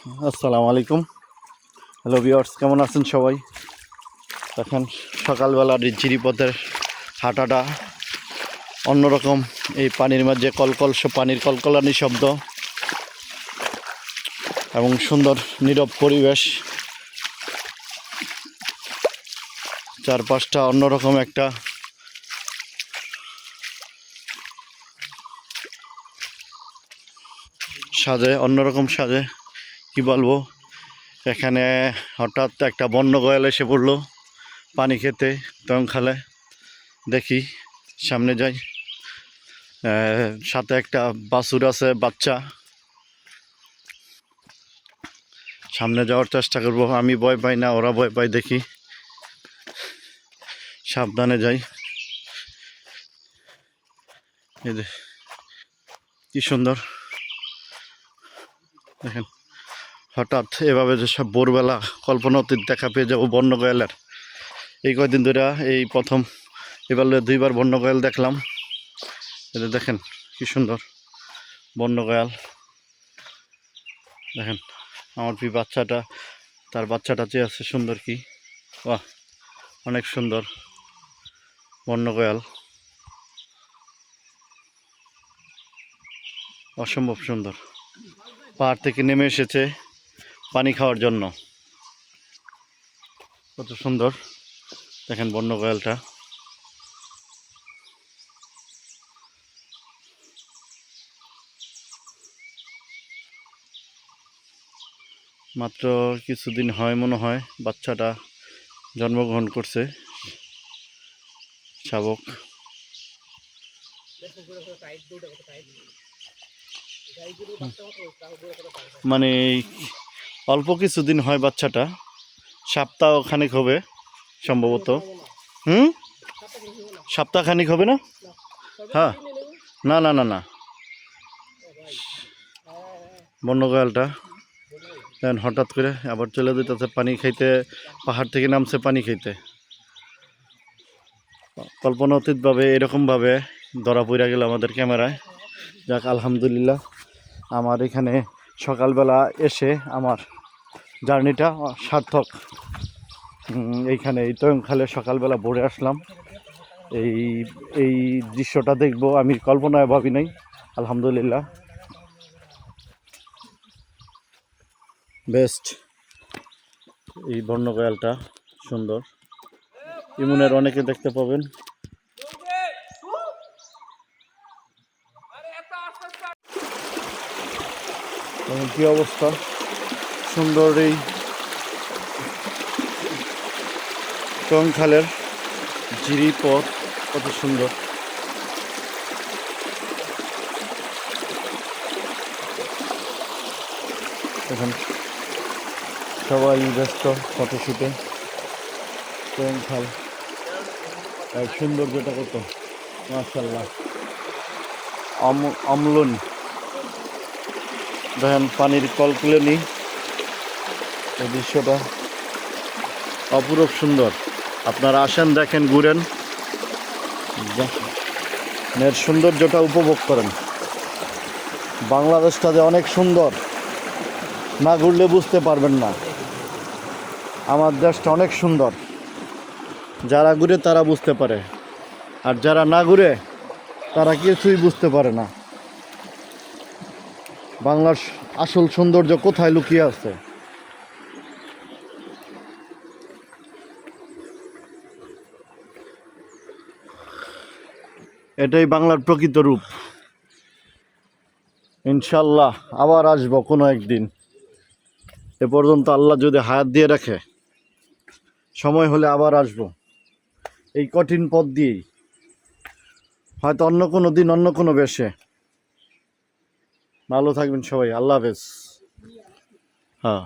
আসসালামু আলাইকুম। Hello viewers, কেমন আছেন সবাই? দেখেন সকালবেলার এই জিরিপথের হাঁটাটা অন্যরকম। এই পানির মাঝে পানির কলকলানি শব্দ এবং সুন্দর নীরব পরিবেশ, চারপাশটা অন্যরকম একটা সাজে কি বলবো। এখানে হঠাৎ একটা বন্য গয়াল এসে পড়লো পানি খেতে খালে। দেখি সামনে যাই, সাথে একটা বাছুর আছে বাচ্চা। সামনে যাওয়ার চেষ্টা করব। আমি ভয় পাই না, ওরা ভয় পায়। দেখি, সাবধানে যাই। এই যে কি সুন্দর দেখেন, হঠাৎ এভাবে যে সব ভোরবেলা কল্পনা অতীত দেখা পেয়ে যাবো বন্য গয়ালের। এই কয়দিন ধরে এই প্রথম, এবার 2বার বন্য গয়াল দেখলাম। এটা দেখেন কি সুন্দর বন্য গয়াল। দেখেন আমার বাচ্চাটা, তার বাচ্চাটা চেয়ে আছে সুন্দর। কি বাহ, অনেক সুন্দর বন্য গয়াল, অসম্ভব সুন্দর। পাহাড় থেকে নেমে এসেছে পানি খাওয়ার জন্য। কত সুন্দর দেখেন বন্য গয়ালটা। মাত্র কিছুদিন হয় মনে হয় বাচ্চাটা জন্মগ্রহণ করছে, শাবক। মানে অল্প কিছুদিন হয় বাচ্চাটা, সপ্তাহখানিক হবে সম্ভবত। সপ্তাহখানিক হবে না? হ্যাঁ, না না না না, বন্য গয়ালটা হঠাৎ করে আবার চলে যেতেছে পানি খাইতে। পাহাড় থেকে নামছে পানি খাইতে। কল্পনা অতীতভাবে এরকমভাবে ধরা পড়ে গেল আমাদের ক্যামেরায়। যাক আলহামদুলিল্লাহ, আমার এখানে সকালবেলা এসে আমার জার্নিটা সার্থক। এইখানে এই তয়ংখালে সকালবেলা ভোরে আসলাম। এই এই দৃশ্যটা দেখব আমি কল্পনায় ভাবি নাই। আলহামদুলিল্লাহ, বেস্ট। এই বন্য গয়ালটা সুন্দর। ইমুনের অনেকে দেখতে পাবেন। কি অবস্থা, সুন্দর এই টংখালের জিরিপথ, কত সুন্দর। এখন সবাই ব্যস্ত ফটোশুটে। টংখাল এক সৌন্দর্যটা কত, মাশাআল্লাহ। অম্লন দেখেন, পানির কলকুলেনি। এই দৃশ্যটা অপূরূপ সুন্দর। আপনারা আসেন, দেখেন, ঘুরেন, এর সৌন্দর্যটা উপভোগ করেন। বাংলাদেশটা যে অনেক সুন্দর, না ঘুরলে বুঝতে পারবেন না। আমার দেশটা অনেক সুন্দর, যারা ঘুরে তারা বুঝতে পারে, আর যারা না ঘুরে তারা কিছুই বুঝতে পারে না। বাংলার আসল সৌন্দর্য কোথায় লুকিয়ে আছে। এটাই বাংলার প্রকৃত রূপ। ইনশাল্লাহ আবার আসবো কোনো একদিন। এ পর্যন্ত আল্লাহ যদি হায়াত দিয়ে রাখে, সময় হলে আবার আসবো এই কঠিন পথ দিয়েই, হয়তো অন্য কোনো দিন অন্য কোনো বেশে। ভালো থাকবেন সবাই, আল্লাহ হাফেজ। হ্যাঁ।